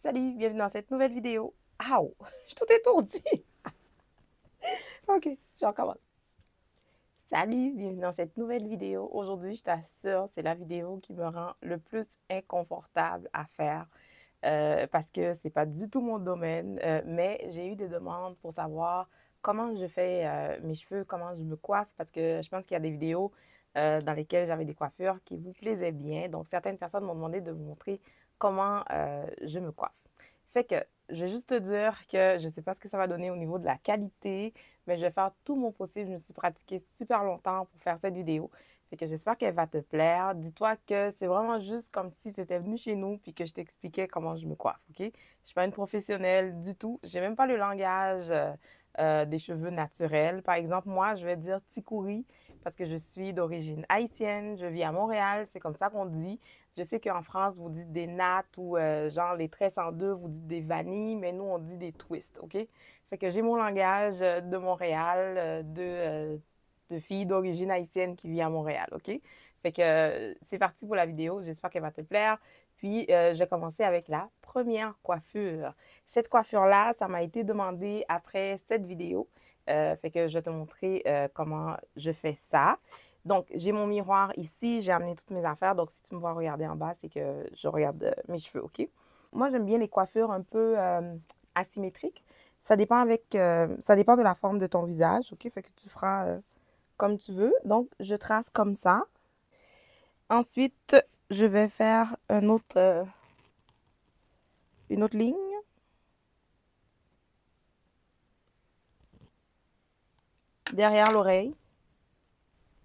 Salut, bienvenue dans cette nouvelle vidéo. Ow! Je suis tout étourdie. Ok, je recommence. Salut, bienvenue dans cette nouvelle vidéo. Aujourd'hui, je t'assure, c'est la vidéo qui me rend le plus inconfortable à faire parce que c'est pas du tout mon domaine, mais j'ai eu des demandes pour savoir comment je fais mes cheveux, comment je me coiffe, parce que je pense qu'il y a des vidéos dans lesquelles j'avais des coiffures qui vous plaisaient bien. Donc, certaines personnes m'ont demandé de vous montrer comment je me coiffe. Fait que je vais juste te dire que je ne sais pas ce que ça va donner au niveau de la qualité, mais je vais faire tout mon possible. Je me suis pratiquée super longtemps pour faire cette vidéo. Fait que j'espère qu'elle va te plaire. Dis-toi que c'est vraiment juste comme si tu étais venu chez nous puis que je t'expliquais comment je me coiffe, OK? Je ne suis pas une professionnelle du tout. J'ai même pas le langage des cheveux naturels. Par exemple, moi, je vais dire tikouri parce que je suis d'origine haïtienne. Je vis à Montréal. C'est comme ça qu'on dit. Je sais qu'en France, vous dites des nattes ou genre les tresses en deux, vous dites des vanilles, mais nous, on dit des twists, OK? Fait que j'ai mon langage de Montréal, de fille d'origine haïtienne qui vit à Montréal, OK? Fait que c'est parti pour la vidéo. J'espère qu'elle va te plaire. Puis, je vais commencer avec la première coiffure. Cette coiffure-là, ça m'a été demandé après cette vidéo. Fait que je vais te montrer comment je fais ça. Donc, j'ai mon miroir ici. J'ai amené toutes mes affaires. Donc, si tu me vois regarder en bas, c'est que je regarde mes cheveux, OK? Moi, j'aime bien les coiffures un peu asymétriques. Ça dépend de la forme de ton visage, OK? Fait que tu feras comme tu veux. Donc, je trace comme ça. Ensuite, je vais faire une autre ligne. Derrière l'oreille.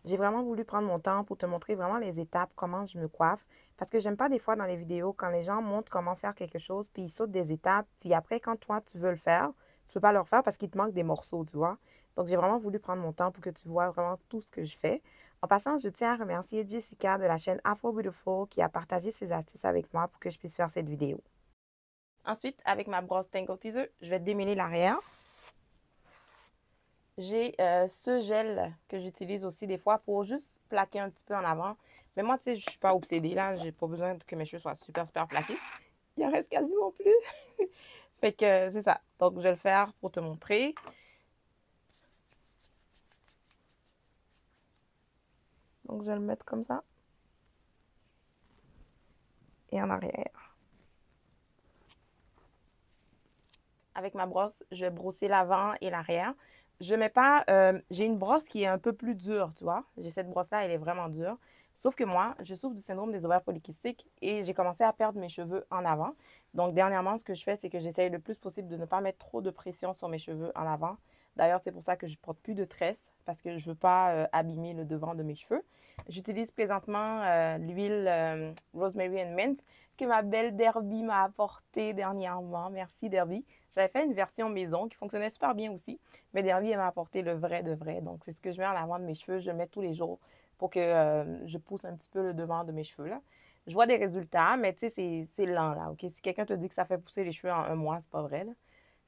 J'ai vraiment voulu prendre mon temps pour te montrer vraiment les étapes, comment je me coiffe. Parce que j'aime pas des fois dans les vidéos quand les gens montrent comment faire quelque chose, puis ils sautent des étapes, puis après, quand toi, tu veux le faire, tu peux pas le refaire parce qu'il te manque des morceaux, tu vois. Donc, j'ai vraiment voulu prendre mon temps pour que tu vois vraiment tout ce que je fais. En passant, je tiens à remercier Jessica de la chaîne Afro Beautiful qui a partagé ses astuces avec moi pour que je puisse faire cette vidéo. Ensuite, avec ma brosse Tangle Teezer, je vais démêler l'arrière. J'ai ce gel que j'utilise aussi des fois pour juste plaquer un petit peu en avant. Mais moi, tu sais, je suis pas obsédée là. J'ai pas besoin que mes cheveux soient super, super plaqués. Il en reste quasiment plus. Fait que c'est ça. Donc, je vais le faire pour te montrer. Donc, je vais le mettre comme ça. Et en arrière. Avec ma brosse, je vais brosser l'avant et l'arrière. Je mets pas... j'ai une brosse qui est un peu plus dure, tu vois. J'ai cette brosse-là, elle est vraiment dure. Sauf que moi, je souffre du syndrome des ovaires polykystiques et j'ai commencé à perdre mes cheveux en avant. Donc, dernièrement, ce que je fais, c'est que j'essaye le plus possible de ne pas mettre trop de pression sur mes cheveux en avant. D'ailleurs, c'est pour ça que je ne porte plus de tresses parce que je ne veux pas abîmer le devant de mes cheveux. J'utilise présentement l'huile Rosemary and Mint que ma belle Derby m'a apportée dernièrement. Merci Derby. J'avais fait une version maison qui fonctionnait super bien aussi, mais Derby, elle m'a apporté le vrai de vrai. Donc, c'est ce que je mets en avant de mes cheveux. Je le mets tous les jours pour que je pousse un petit peu le devant de mes cheveux, là. Je vois des résultats, mais tu sais, c'est lent, là, OK? Si quelqu'un te dit que ça fait pousser les cheveux en un mois, c'est pas vrai, là.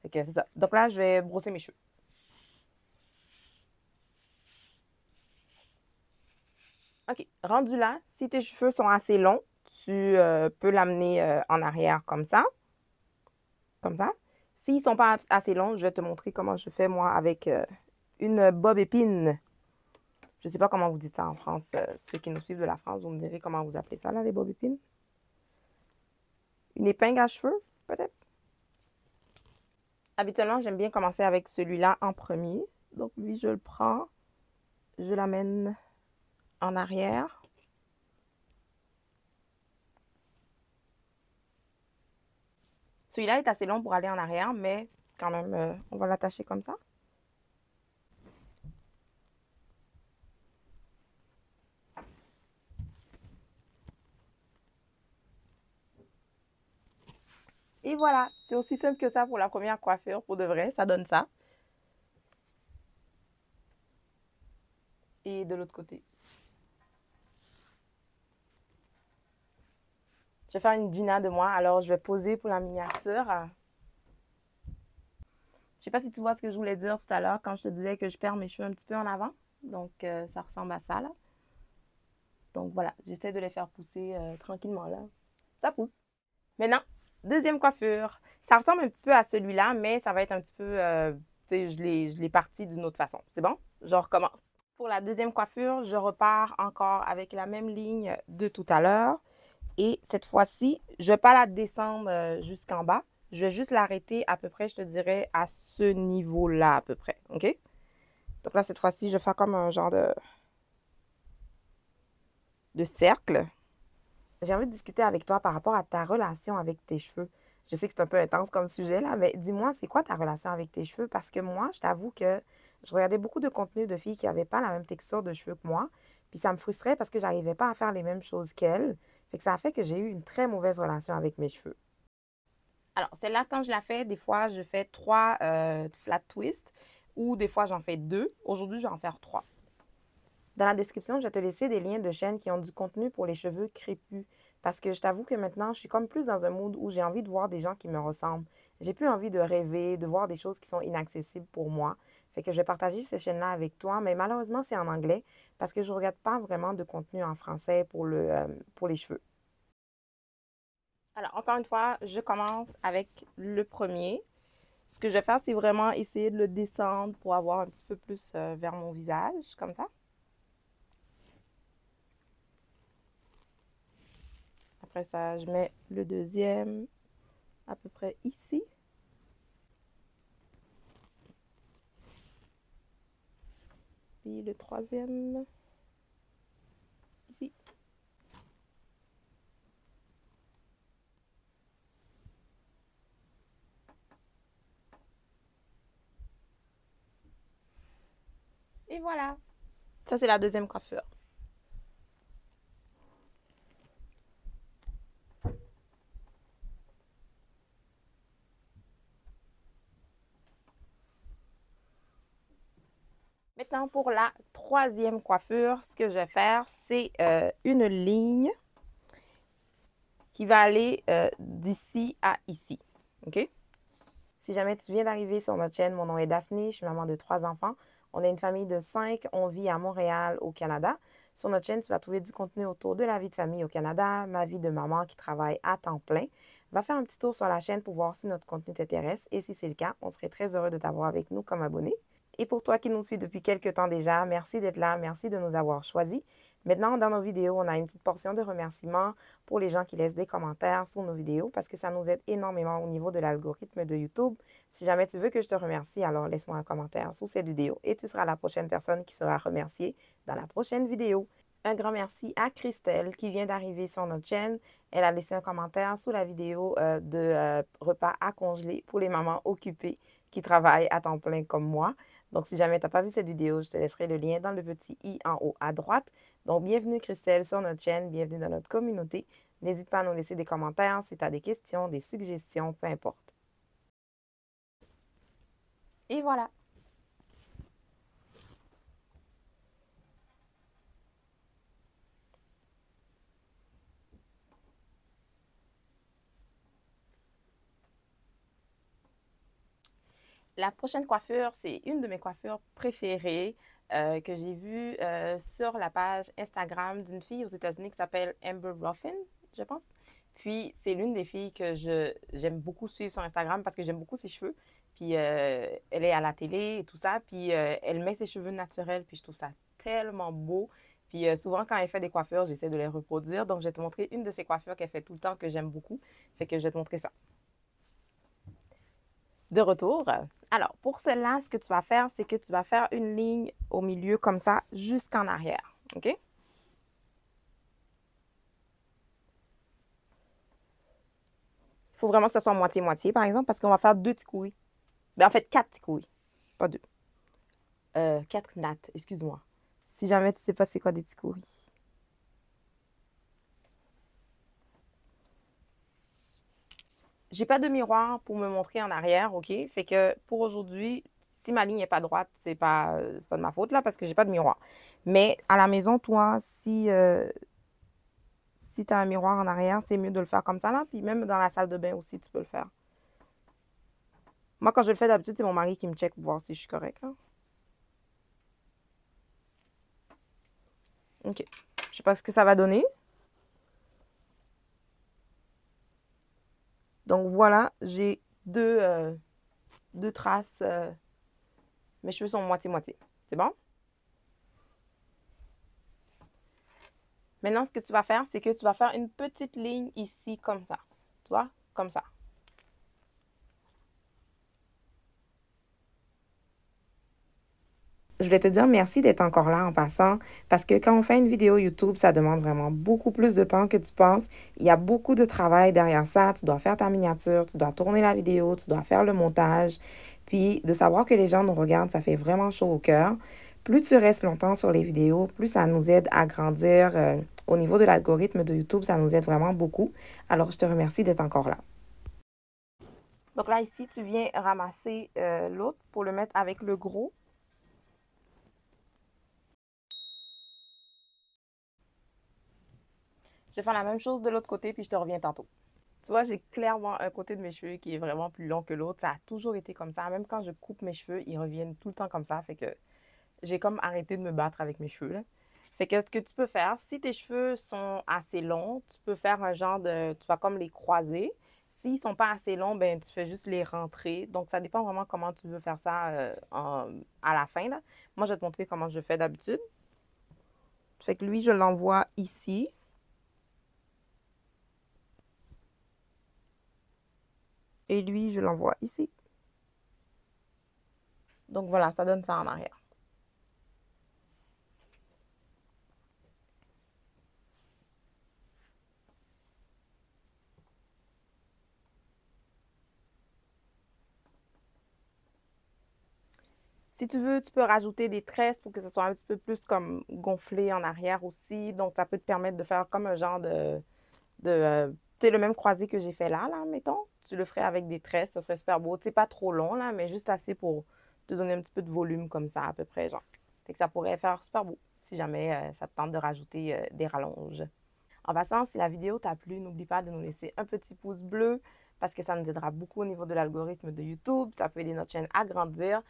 Fait que c'est ça. Donc là, je vais brosser mes cheveux. OK. Rendu là, si tes cheveux sont assez longs, tu peux l'amener en arrière comme ça. Comme ça. S'ils ne sont pas assez longs, je vais te montrer comment je fais, moi, avec une bob épine. Je ne sais pas comment vous dites ça en France. Ceux qui nous suivent de la France, vous me direz comment vous appelez ça, là, les bob épines. Une épingle à cheveux, peut-être. Habituellement, j'aime bien commencer avec celui-là en premier. Donc, lui, je le prends. Je l'amène en arrière. Celui-là est assez long pour aller en arrière, mais quand même, on va l'attacher comme ça. Et voilà, c'est aussi simple que ça pour la première coiffure, pour de vrai, ça donne ça. Et de l'autre côté. Je vais faire une Gina de moi, alors je vais poser pour la miniature. Je sais pas si tu vois ce que je voulais dire tout à l'heure quand je te disais que je perds mes cheveux un petit peu en avant. Donc, ça ressemble à ça, là. Donc, voilà, j'essaie de les faire pousser tranquillement, là. Ça pousse. Maintenant, Deuxième coiffure. Ça ressemble un petit peu à celui-là, mais ça va être un petit peu, tu sais, je l'ai parti d'une autre façon. C'est bon? Je recommence. Pour la deuxième coiffure, je repars encore avec la même ligne de tout à l'heure. Et cette fois-ci, je ne vais pas la descendre jusqu'en bas. Je vais juste l'arrêter à peu près, je te dirais, à ce niveau-là à peu près. OK? Donc là, cette fois-ci, je vais faire comme un genre de cercle. J'ai envie de discuter avec toi par rapport à ta relation avec tes cheveux. Je sais que c'est un peu intense comme sujet là, mais dis-moi, c'est quoi ta relation avec tes cheveux? Parce que moi, je t'avoue que je regardais beaucoup de contenu de filles qui n'avaient pas la même texture de cheveux que moi. Puis ça me frustrait parce que j'arrivais pas à faire les mêmes choses qu'elles. Fait que ça a fait que j'ai eu une très mauvaise relation avec mes cheveux. Alors, celle-là, quand je la fais, des fois, je fais 3 flat twists ou des fois, j'en fais 2. Aujourd'hui, je vais en faire 3. Dans la description, je vais te laisser des liens de chaînes qui ont du contenu pour les cheveux crépus. Parce que je t'avoue que maintenant, je suis comme plus dans un mood où j'ai envie de voir des gens qui me ressemblent. J'ai plus envie de rêver, de voir des choses qui sont inaccessibles pour moi. Fait que je vais partager ces chaînes-là avec toi, mais malheureusement, c'est en anglais parce que je ne regarde pas vraiment de contenu en français pour les cheveux. Alors, encore une fois, je commence avec le premier. Ce que je vais faire, c'est vraiment essayer de le descendre pour avoir un petit peu plus vers mon visage, comme ça. Après ça, je mets le deuxième à peu près ici. Puis le troisième ici. Et voilà. Ça, c'est la deuxième coiffure. Maintenant, pour la troisième coiffure, ce que je vais faire, c'est une ligne qui va aller d'ici à ici. OK? Si jamais tu viens d'arriver sur notre chaîne, mon nom est Daphné, je suis maman de 3 enfants. On est une famille de 5, on vit à Montréal, au Canada. Sur notre chaîne, tu vas trouver du contenu autour de la vie de famille au Canada, ma vie de maman qui travaille à temps plein. Va faire un petit tour sur la chaîne pour voir si notre contenu t'intéresse et si c'est le cas, on serait très heureux de t'avoir avec nous comme abonné. Et pour toi qui nous suis depuis quelques temps déjà, merci d'être là, merci de nous avoir choisis. Maintenant, dans nos vidéos, on a une petite portion de remerciements pour les gens qui laissent des commentaires sous nos vidéos parce que ça nous aide énormément au niveau de l'algorithme de YouTube. Si jamais tu veux que je te remercie, alors laisse-moi un commentaire sous cette vidéo et tu seras la prochaine personne qui sera remerciée dans la prochaine vidéo. Un grand merci à Christelle qui vient d'arriver sur notre chaîne. Elle a laissé un commentaire sous la vidéo de repas à congeler pour les mamans occupées qui travaillent à temps plein comme moi. Donc, si jamais tu n'as pas vu cette vidéo, je te laisserai le lien dans le petit i en haut à droite. Donc, bienvenue Christelle sur notre chaîne, bienvenue dans notre communauté. N'hésite pas à nous laisser des commentaires si tu as des questions, des suggestions, peu importe. Et voilà. La prochaine coiffure, c'est une de mes coiffures préférées que j'ai vue sur la page Instagram d'une fille aux États-Unis qui s'appelle Amber Ruffin, je pense. Puis, c'est l'une des filles que j'aime beaucoup suivre sur Instagram parce que j'aime beaucoup ses cheveux. Puis, elle est à la télé et tout ça. Puis, elle met ses cheveux naturels. Puis, je trouve ça tellement beau. Puis, souvent, quand elle fait des coiffures, j'essaie de les reproduire. Donc, je vais te montrer une de ses coiffures qu'elle fait tout le temps que j'aime beaucoup. Fait que je vais te montrer ça. De retour. Alors, pour celle-là, ce que tu vas faire, c'est que tu vas faire une ligne au milieu comme ça jusqu'en arrière. OK? Il faut vraiment que ça soit moitié-moitié, par exemple, parce qu'on va faire 2 ticouis. Ben, en fait, 4 ticouis, pas 2. 4 nattes, excuse-moi. Si jamais tu sais pas c'est quoi des ticouis. J'ai pas de miroir pour me montrer en arrière, OK? Fait que pour aujourd'hui, si ma ligne n'est pas droite, c'est pas de ma faute, là, parce que j'ai pas de miroir. Mais à la maison, toi, si tu as un miroir en arrière, c'est mieux de le faire comme ça, là. Puis même dans la salle de bain aussi, tu peux le faire. Moi, quand je le fais d'habitude, c'est mon mari qui me check pour voir si je suis correcte, là. OK. Je sais pas ce que ça va donner. Donc voilà, j'ai deux traces. Mes cheveux sont moitié-moitié. C'est bon? Maintenant, ce que tu vas faire, c'est que tu vas faire une petite ligne ici, comme ça. Tu vois? Comme ça. Je vais te dire merci d'être encore là en passant, parce que quand on fait une vidéo YouTube, ça demande vraiment beaucoup plus de temps que tu penses. Il y a beaucoup de travail derrière ça. Tu dois faire ta miniature, tu dois tourner la vidéo, tu dois faire le montage. Puis de savoir que les gens nous regardent, ça fait vraiment chaud au cœur. Plus tu restes longtemps sur les vidéos, plus ça nous aide à grandir. Au niveau de l'algorithme de YouTube, ça nous aide vraiment beaucoup. Alors, je te remercie d'être encore là. Donc là, ici, tu viens ramasser l'autre pour le mettre avec le gros. Je vais faire la même chose de l'autre côté, puis je te reviens tantôt. Tu vois, j'ai clairement un côté de mes cheveux qui est vraiment plus long que l'autre. Ça a toujours été comme ça. Même quand je coupe mes cheveux, ils reviennent tout le temps comme ça. Fait que j'ai comme arrêté de me battre avec mes cheveux, là. Fait que ce que tu peux faire, si tes cheveux sont assez longs, tu peux faire un genre de... Tu vas comme les croiser. S'ils sont pas assez longs, ben tu fais juste les rentrer. Donc, ça dépend vraiment comment tu veux faire ça à la fin, là. Moi, je vais te montrer comment je fais d'habitude. Fait que lui, je l'envoie ici. Et lui, je l'envoie ici. Donc voilà, ça donne ça en arrière. Si tu veux, tu peux rajouter des tresses pour que ce soit un petit peu plus comme gonflé en arrière aussi. Donc, ça peut te permettre de faire comme un genre tu sais, le même croisé que j'ai fait là, mettons. Tu le ferais avec des tresses, ça serait super beau. Tu sais, pas trop long, là, mais juste assez pour te donner un petit peu de volume comme ça, à peu près, genre. Fait que ça pourrait faire super beau si jamais ça te tente de rajouter des rallonges. En passant, si la vidéo t'a plu, n'oublie pas de nous laisser un petit pouce bleu parce que ça nous aidera beaucoup au niveau de l'algorithme de YouTube. Ça peut aider notre chaîne à grandir.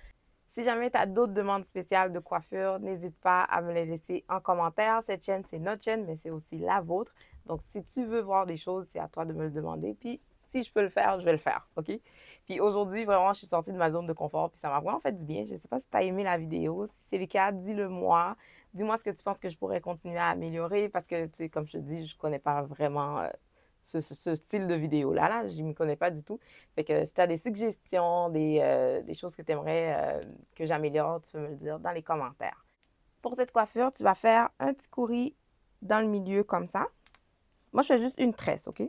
Si jamais tu as d'autres demandes spéciales de coiffure, n'hésite pas à me les laisser en commentaire. Cette chaîne, c'est notre chaîne, mais c'est aussi la vôtre. Donc, si tu veux voir des choses, c'est à toi de me le demander. Puis, si je peux le faire, je vais le faire, OK? Puis aujourd'hui, vraiment, je suis sortie de ma zone de confort, puis ça m'a vraiment fait du bien. Je ne sais pas si tu as aimé la vidéo. Si c'est le cas, dis-le moi. Dis-moi ce que tu penses que je pourrais continuer à améliorer parce que, tu sais, comme je te dis, je ne connais pas vraiment ce style de vidéo-là. Je ne m'y connais pas du tout. Fait que si tu as des suggestions, des choses que tu aimerais que j'améliore, tu peux me le dire dans les commentaires. Pour cette coiffure, tu vas faire un petit courri dans le milieu comme ça. Moi, je fais juste une tresse, OK?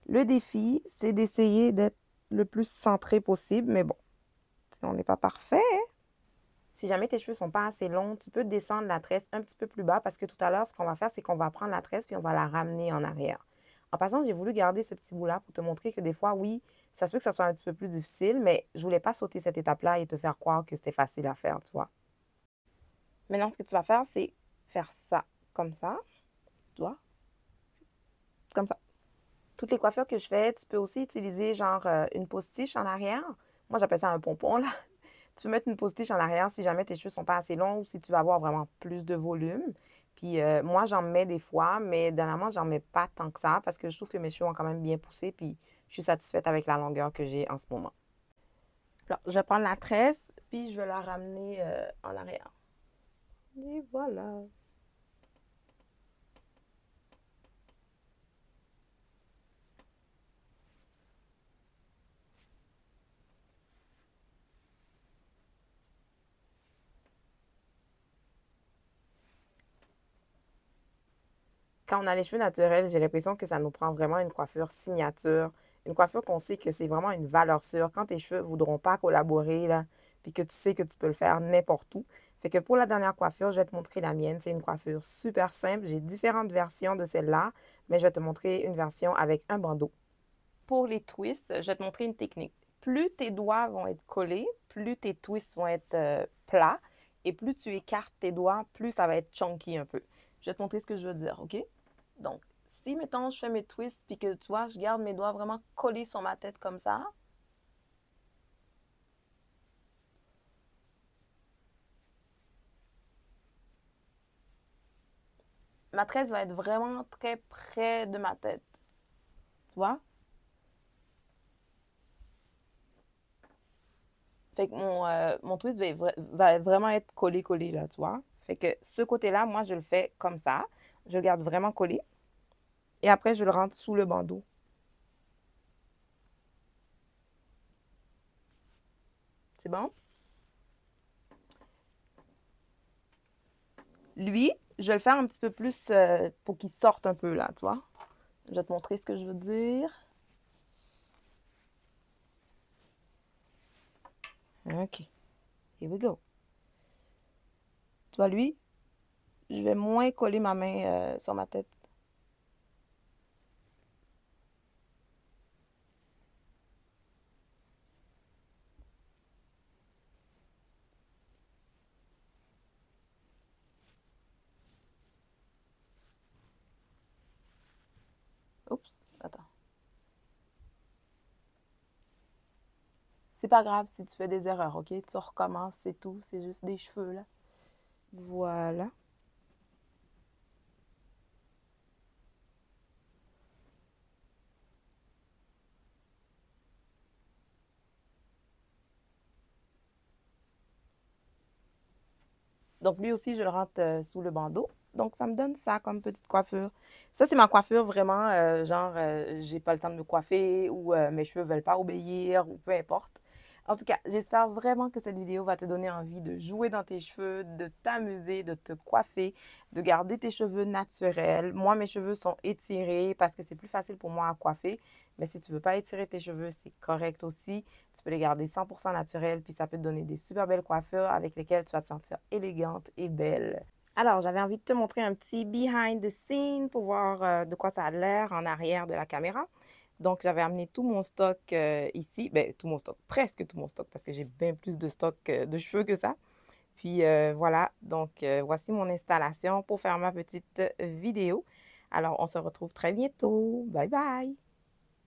Le défi, c'est d'essayer d'être le plus centré possible, mais bon, on n'est pas parfait, hein? Si jamais tes cheveux sont pas assez longs, tu peux descendre la tresse un petit peu plus bas parce que tout à l'heure, ce qu'on va faire, c'est qu'on va prendre la tresse puis on va la ramener en arrière. En passant, j'ai voulu garder ce petit bout-là pour te montrer que des fois, oui, ça se peut que ça soit un petit peu plus difficile, mais je voulais pas sauter cette étape-là et te faire croire que c'était facile à faire, tu vois. Maintenant, ce que tu vas faire, c'est faire ça comme ça, tu vois, comme ça. Toutes les coiffures que je fais, tu peux aussi utiliser genre une postiche en arrière. Moi, j'appelle ça un pompon, là. Tu peux mettre une postiche en arrière si jamais tes cheveux sont pas assez longs ou si tu veux avoir vraiment plus de volume. Puis moi, j'en mets des fois, mais dernièrement, j'en mets pas tant que ça parce que je trouve que mes cheveux ont quand même bien poussé. Puis je suis satisfaite avec la longueur que j'ai en ce moment. Alors, je vais prendre la tresse, puis je vais la ramener en arrière. Et voilà. Quand on a les cheveux naturels, j'ai l'impression que ça nous prend vraiment une coiffure signature, une coiffure qu'on sait que c'est vraiment une valeur sûre. Quand tes cheveux ne voudront pas collaborer, là, puis que tu sais que tu peux le faire n'importe où. Fait que pour la dernière coiffure, je vais te montrer la mienne. C'est une coiffure super simple. J'ai différentes versions de celle-là, mais je vais te montrer une version avec un bandeau. Pour les twists, je vais te montrer une technique. Plus tes doigts vont être collés, plus tes twists vont être plats, et plus tu écartes tes doigts, plus ça va être chunky un peu. Je vais te montrer ce que je veux dire, OK? Donc, si, mettons, je fais mes twists, puis que, tu vois, je garde mes doigts vraiment collés sur ma tête comme ça, ma tresse va être vraiment très près de ma tête. Tu vois? Fait que mon twist va vraiment être collé-collé, là, tu vois. Fait que ce côté-là, moi, je le fais comme ça. Je le garde vraiment collé. Et après, je le rentre sous le bandeau. C'est bon? Lui, je vais le faire un petit peu plus pour qu'il sorte un peu, là, tu vois. Je vais te montrer ce que je veux dire. OK. Here we go. Tu vois, lui, je vais moins coller ma main sur ma tête. Oups, attends. C'est pas grave si tu fais des erreurs, OK? Tu recommences, c'est tout. C'est juste des cheveux, là. Voilà. Donc, lui aussi, je le rentre sous le bandeau. Donc, ça me donne ça comme petite coiffure. Ça, c'est ma coiffure vraiment, genre, j'ai pas le temps de me coiffer ou mes cheveux veulent pas obéir ou peu importe. En tout cas, j'espère vraiment que cette vidéo va te donner envie de jouer dans tes cheveux, de t'amuser, de te coiffer, de garder tes cheveux naturels. Moi, mes cheveux sont étirés parce que c'est plus facile pour moi à coiffer. Mais si tu veux pas étirer tes cheveux, c'est correct aussi. Tu peux les garder 100% naturels, puis ça peut te donner des super belles coiffures avec lesquelles tu vas te sentir élégante et belle. Alors, j'avais envie de te montrer un petit behind the scene pour voir de quoi ça a l'air en arrière de la caméra. Donc, j'avais amené tout mon stock ici. Ben, tout mon stock, presque tout mon stock, parce que j'ai bien plus de stock de cheveux que ça. Puis voilà, donc voici mon installation pour faire ma petite vidéo. Alors, on se retrouve très bientôt. Bye bye!